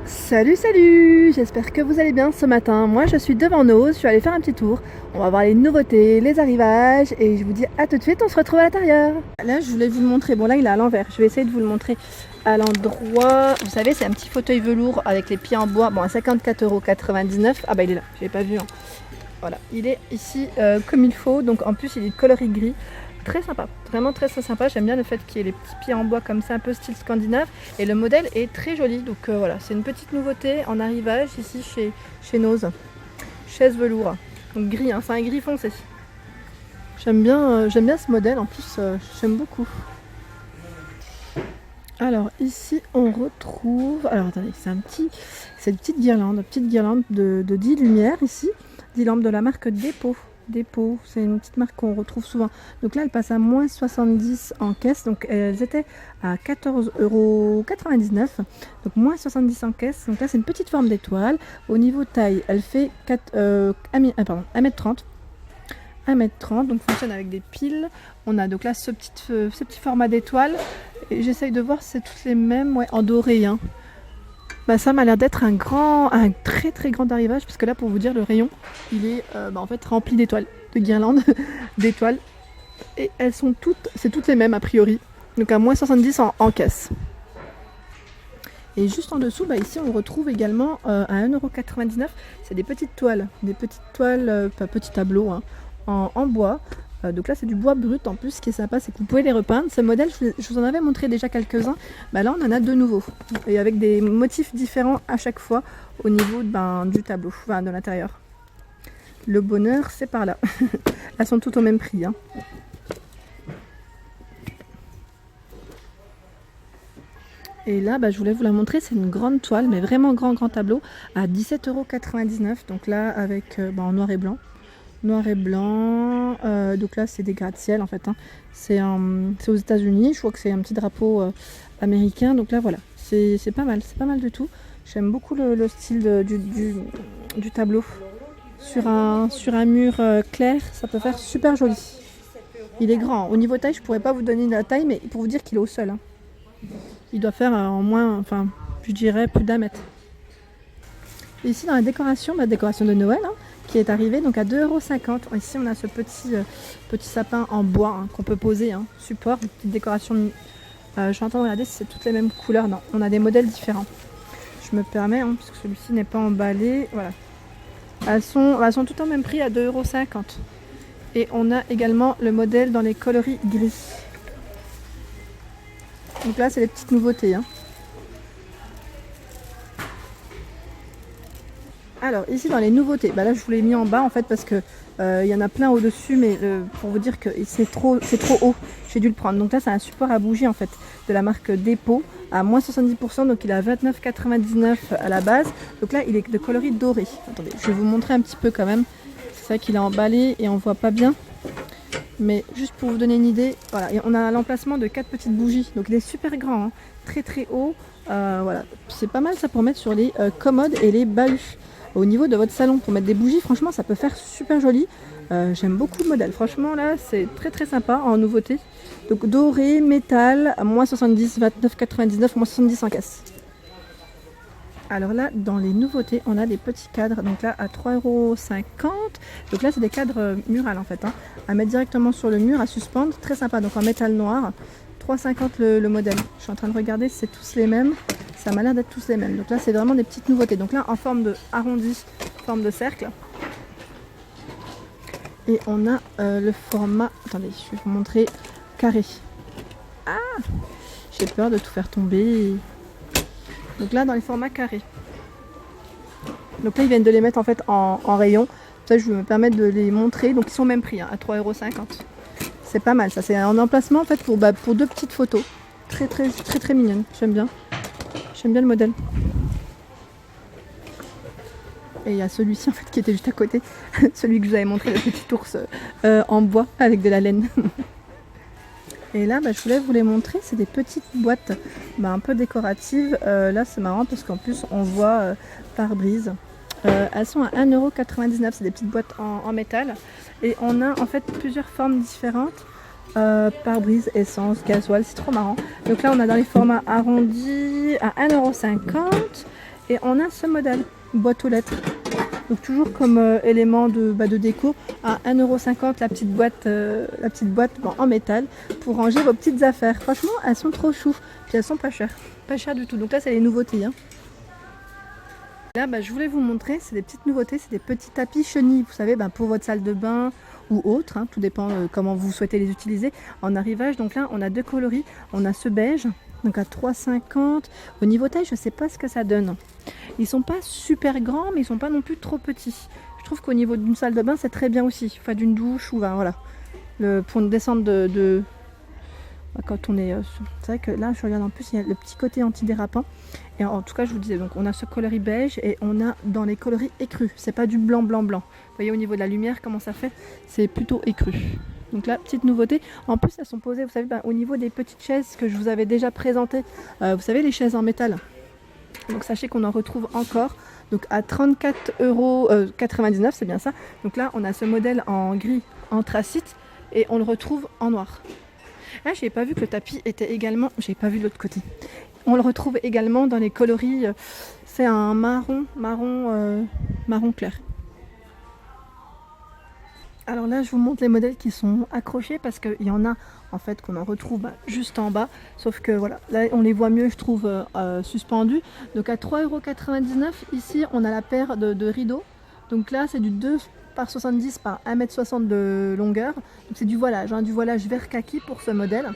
Salut, salut! J'espère que vous allez bien ce matin. Moi, je suis devant Nose, je suis allée faire un petit tour. On va voir les nouveautés, les arrivages et je vous dis à tout de suite, on se retrouve à l'intérieur. Là, je voulais vous le montrer. Bon, là, il est à l'envers. Je vais essayer de vous le montrer à l'endroit. Vous savez, c'est un petit fauteuil velours avec les pieds en bois. Bon, à 54,99 €. Ah bah, il est là, je l'ai pas vu. Hein. Voilà, il est ici comme il faut. Donc, en plus, il est coloris gris. Très sympa, vraiment très sympa. J'aime bien le fait qu'il y ait les petits pieds en bois comme ça, un peu style scandinave. Et le modèle est très joli. Donc voilà, c'est une petite nouveauté en arrivage ici chez Nose. Chaise velours, donc gris, hein, c'est un gris foncé. J'aime bien ce modèle, en plus j'aime beaucoup. Alors ici on retrouve, alors attendez, c'est une petite guirlande de 10 lumières ici, 10 lampes de la marque Dépôt, c'est une petite marque qu'on retrouve souvent. Donc là, elle passe à moins 70 en caisse. Donc elles étaient à 14,99 €. Donc moins 70 en caisse. Donc là, c'est une petite forme d'étoile. Au niveau taille, elle fait 1m30. 1m30, donc fonctionne avec des piles. On a donc là ce petit format d'étoile. Et j'essaye de voir si c'est toutes les mêmes, ouais, en doré. Hein. Bah ça m'a l'air d'être un très grand arrivage, parce que là, pour vous dire, le rayon, il est en fait rempli d'étoiles, de guirlandes d'étoiles. Et elles sont c'est toutes les mêmes a priori. Donc à moins 70 en caisse. Et juste en dessous, ici on retrouve également à 1,99 €, c'est des petites toiles, pas petits tableaux, hein, en bois. Donc là c'est du bois brut en plus. Ce qui est sympa, c'est que vous pouvez les repeindre. Ce modèle, je vous en avais montré déjà quelques-uns. Là on en a de nouveaux. Et avec des motifs différents à chaque fois au niveau du tableau, de l'intérieur. Le bonheur, c'est par là. Elles sont toutes au même prix. Hein. Et là, je voulais vous la montrer, c'est une grande toile, mais vraiment grand tableau, à 17,99 €. Donc là, avec en noir et blanc. Noir et blanc, donc là c'est des gratte-ciel en fait. Hein. C'est aux États-Unis, je crois que c'est un petit drapeau américain. Donc là voilà, c'est pas mal du tout. J'aime beaucoup le style du tableau. Sur un mur clair, ça peut faire super joli. Il est grand. Au niveau taille, je pourrais pas vous donner la taille, mais pour vous dire qu'il est au sol. Hein. Il doit faire en moins, je dirais plus d'1 mètre. Et ici dans la décoration, décoration de Noël, hein, qui est arrivée donc à 2,50 €. Ici on a ce petit sapin en bois, hein, qu'on peut poser, hein, support, une petite décoration. Je suis en train de regarder si c'est toutes les mêmes couleurs. Non, on a des modèles différents. Je me permets, hein, parce que celui-ci n'est pas emballé. Voilà. Elles sont toutes au même prix à 2,50 €. Et on a également le modèle dans les coloris gris. Donc là c'est les petites nouveautés. Hein. Alors ici dans les nouveautés, là je vous l'ai mis en bas en fait parce que il y en a plein au dessus, mais pour vous dire que c'est trop haut, j'ai dû le prendre. Donc là c'est un support à bougie en fait de la marque Dépôt à moins 70 %, donc il est à 29,99 € à la base. Donc là il est de coloris doré. Attendez, je vais vous montrer un petit peu quand même. C'est ça qu'il est emballé et on voit pas bien. Mais juste pour vous donner une idée, voilà, et on a l'emplacement de 4 petites bougies. Donc il est super grand, hein, très haut. Voilà, c'est pas mal ça pour mettre sur les commodes et les bahuts. Au niveau de votre salon, pour mettre des bougies, franchement ça peut faire super joli. J'aime beaucoup le modèle, franchement là c'est très sympa en nouveauté. Donc doré, métal, à moins 70, 29,99, moins 70 en caisse. Alors là, dans les nouveautés, on a des petits cadres, donc là à 3,50 €. Donc là c'est des cadres murales en fait, hein, à mettre directement sur le mur, à suspendre, très sympa, donc en métal noir. 3,50 € le modèle. Je suis en train de regarder si c'est tous les mêmes. Ça m'a l'air d'être tous les mêmes. Donc là c'est vraiment des petites nouveautés. Donc là en forme de arrondi, forme de cercle. Et on a le format, attendez, je vais vous montrer, carré. Ah, j'ai peur de tout faire tomber. Donc là dans les formats carrés. Donc là ils viennent de les mettre en fait en rayon. Ça je vais me permettre de les montrer. Donc ils sont au même prix, hein, à 3,50 €. C'est pas mal ça. C'est un emplacement en fait pour 2 petites photos. Très mignonne. J'aime bien le modèle. Et il y a celui-ci en fait qui était juste à côté. Celui que je vous avais montré, le petit ours en bois avec de la laine. Et là, je voulais vous les montrer, c'est des petites boîtes un peu décoratives. Là, c'est marrant parce qu'en plus, on voit pare-brise. Elles sont à 1,99 €, c'est des petites boîtes en métal. Et on a en fait plusieurs formes différentes. Pare-brise, essence, gasoil, c'est trop marrant. Donc là, on a dans les formats arrondis à 1,50 €. Et on a ce modèle, boîte aux lettres. Donc toujours comme élément de déco à 1,50 € la petite boîte en métal pour ranger vos petites affaires. Franchement, elles sont trop chou. Puis elles sont pas chères. Pas chères du tout. Donc là, c'est les nouveautés. Hein. Là, je voulais vous montrer, c'est des petites nouveautés, c'est des petits tapis chenilles, vous savez, pour votre salle de bain ou autre, hein, tout dépend comment vous souhaitez les utiliser. En arrivage, donc là, on a deux coloris, on a ce beige, donc à 3,50 €. Au niveau taille, je ne sais pas ce que ça donne. Ils sont pas super grands, mais ils sont pas non plus trop petits. Je trouve qu'au niveau d'une salle de bain, c'est très bien aussi, enfin d'une douche ou voilà. Pour une descente quand on est... c'est vrai que là, je regarde en plus, il y a le petit côté antidérapant. Et en tout cas, je vous disais, donc on a ce coloris beige et on a dans les coloris écrus. C'est pas du blanc. Vous voyez au niveau de la lumière comment ça fait, c'est plutôt écru. Donc là, petite nouveauté. En plus, elles sont posées, vous savez, au niveau des petites chaises que je vous avais déjà présentées. Vous savez, les chaises en métal. Donc sachez qu'on en retrouve encore. Donc à 34,99 €, c'est bien ça. Donc là, on a ce modèle en gris anthracite et on le retrouve en noir. Là, j'ai pas vu que le tapis était également... J'ai pas vu de l'autre côté. On le retrouve également dans les coloris. C'est un marron clair. Alors là, je vous montre les modèles qui sont accrochés parce qu'il y en a en fait qu'on en retrouve juste en bas. Sauf que voilà, là on les voit mieux, je trouve, suspendus. Donc à 3,99 €, ici on a la paire de rideaux. Donc là, c'est du 2 par 70 par 1,60 m de longueur. Donc c'est du voilage vert kaki pour ce modèle.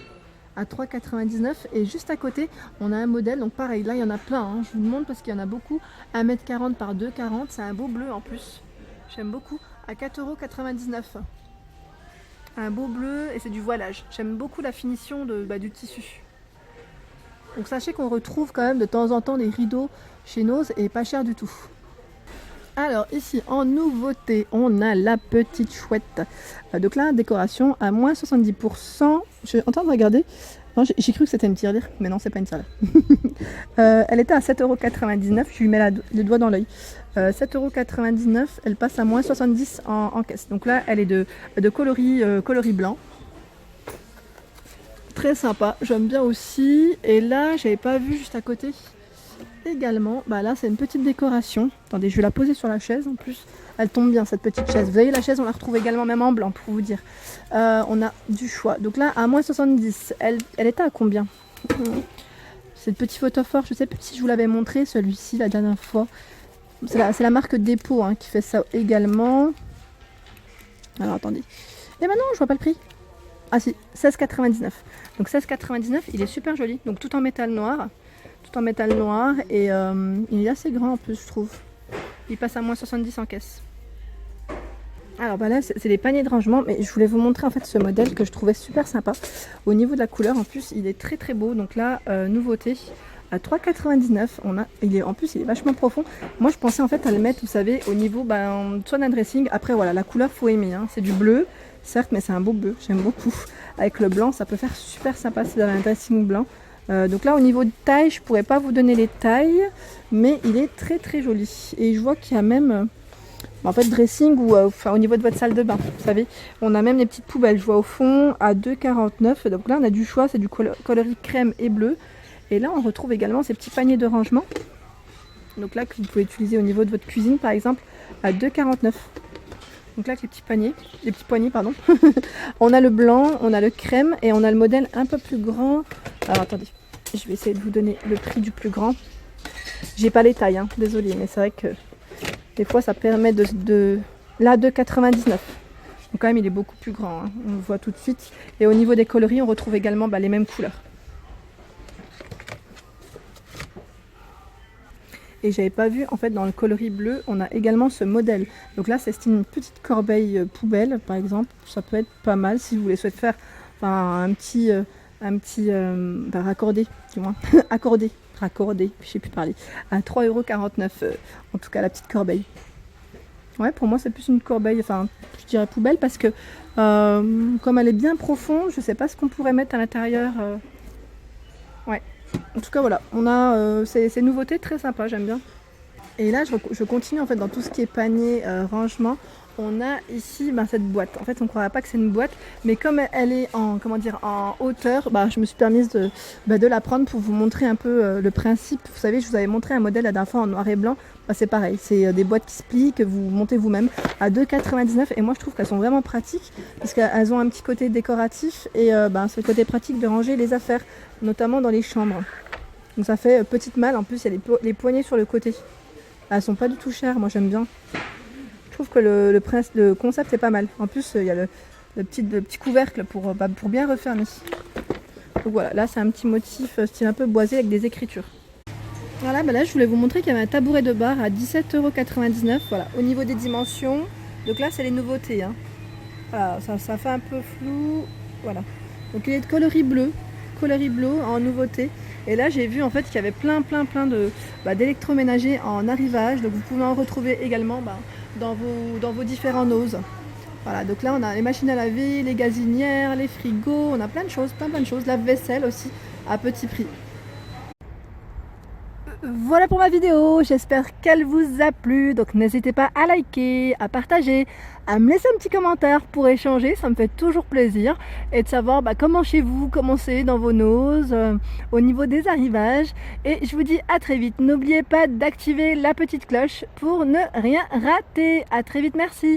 À 3,99 €. Et juste à côté, on a un modèle. Donc pareil, là il y en a plein. Hein. Je vous le montre parce qu'il y en a beaucoup. 1,40 m par 2,40 m. C'est un beau bleu en plus. J'aime beaucoup. À 4,99 €. Un beau bleu et c'est du voilage. J'aime beaucoup la finition du tissu. Donc sachez qu'on retrouve quand même de temps en temps des rideaux chez Nose et pas cher du tout. Alors ici en nouveauté, on a la petite chouette. Donc là, décoration à moins 70%. Je suis en train de regarder. J'ai cru que c'était une tirelire, mais non, c'est pas une tirelire. Elle était à 7,99 €. Je lui mets le doigt dans l'œil. 7,99 €. Elle passe à moins 70 en caisse. Donc là, elle est de coloris blanc. Très sympa. J'aime bien aussi. Et là, j'avais pas vu juste à côté. Également, là c'est une petite décoration. Attendez, je vais la poser sur la chaise en plus. Elle tombe bien cette petite chaise. Vous voyez la chaise, on la retrouve également même en blanc pour vous dire. On a du choix. Donc là, à moins 70, elle était à combien? C'est le petit photophore, je sais plus si je vous l'avais montré, celui-ci la dernière fois. C'est la marque Dépôt qui fait ça également. Alors attendez. Et maintenant, je vois pas le prix. Ah si, 16,99. Donc 16,99, il est super joli. Donc tout en métal noir. Et il est assez grand en plus, je trouve. Il passe à moins 70 en caisse. Alors là, c'est des paniers de rangement, mais je voulais vous montrer en fait ce modèle que je trouvais super sympa. Au niveau de la couleur, en plus, il est très très beau. Donc là, nouveauté, à 3,99 €. En plus, il est vachement profond. Moi, je pensais en fait à le mettre, vous savez, au niveau soit d'un dressing. Après, voilà, la couleur, faut aimer. Hein. C'est du bleu, certes, mais c'est un beau bleu. J'aime beaucoup. Avec le blanc, ça peut faire super sympa si vous avez un dressing blanc. Donc là au niveau de taille, je pourrais pas vous donner les tailles, mais il est très très joli. Et je vois qu'il y a même en fait dressing ou au niveau de votre salle de bain, vous savez, on a même les petites poubelles. Je vois au fond à 2,49 €. Donc là on a du choix, c'est du coloris crème et bleu. Et là on retrouve également ces petits paniers de rangement. Donc là que vous pouvez utiliser au niveau de votre cuisine par exemple à 2,49 €. Donc là avec les petits poignets pardon. On a le blanc, on a le crème et on a le modèle un peu plus grand. Alors attendez, je vais essayer de vous donner le prix du plus grand. J'ai pas les tailles, désolé, mais c'est vrai que des fois ça permet Là 2,99 €. Donc quand même il est beaucoup plus grand, on le voit tout de suite. Et au niveau des coloris, on retrouve également les mêmes couleurs. Et j'avais pas vu, en fait, dans le coloris bleu, on a également ce modèle. Donc là, c'est une petite corbeille poubelle, par exemple. Ça peut être pas mal si vous voulez souhaiter faire un petit raccordé, du moins. raccordé, je sais plus parler. À 3,49 €, en tout cas, la petite corbeille. Ouais, pour moi, c'est plus une corbeille, je dirais poubelle, parce que comme elle est bien profonde, je sais pas ce qu'on pourrait mettre à l'intérieur. Ouais. En tout cas voilà, on a ces nouveautés très sympas, j'aime bien. Et là, je continue en fait dans tout ce qui est panier, rangement. On a ici cette boîte. En fait, on ne croirait pas que c'est une boîte, mais comme elle est en, comment dire, en hauteur, je me suis permise de la prendre pour vous montrer un peu le principe. Vous savez, je vous avais montré un modèle la dernière fois en noir et blanc. C'est pareil, c'est des boîtes qui se plient, que vous montez vous-même à 2,99 €. Et moi, je trouve qu'elles sont vraiment pratiques parce qu'elles ont un petit côté décoratif et c'est le côté pratique de ranger les affaires, notamment dans les chambres. Donc ça fait petite malle. En plus, il y a les poignées sur le côté. Elles sont pas du tout chères, moi j'aime bien. Je trouve que le concept est pas mal. En plus, il y a le petit couvercle pour bien refermer. Donc voilà, là c'est un petit motif style un peu boisé avec des écritures. Voilà, là je voulais vous montrer qu'il y avait un tabouret de bar à 17,99 €. Voilà, au niveau des dimensions. Donc là c'est les nouveautés. Hein. Voilà, ça fait un peu flou. Voilà. Donc il est de coloris bleu en nouveauté. Et là j'ai vu en fait qu'il y avait plein d'électroménagers en arrivage. Donc vous pouvez en retrouver également dans vos différents noses. Voilà, donc là on a les machines à laver, les gazinières, les frigos, on a plein de choses, lave-vaisselle aussi à petit prix. Voilà pour ma vidéo, j'espère qu'elle vous a plu, donc n'hésitez pas à liker, à partager, à me laisser un petit commentaire pour échanger, ça me fait toujours plaisir, et de savoir comment chez vous, comment c'est dans vos noses, au niveau des arrivages, et je vous dis à très vite. N'oubliez pas d'activer la petite cloche pour ne rien rater. À très vite, merci.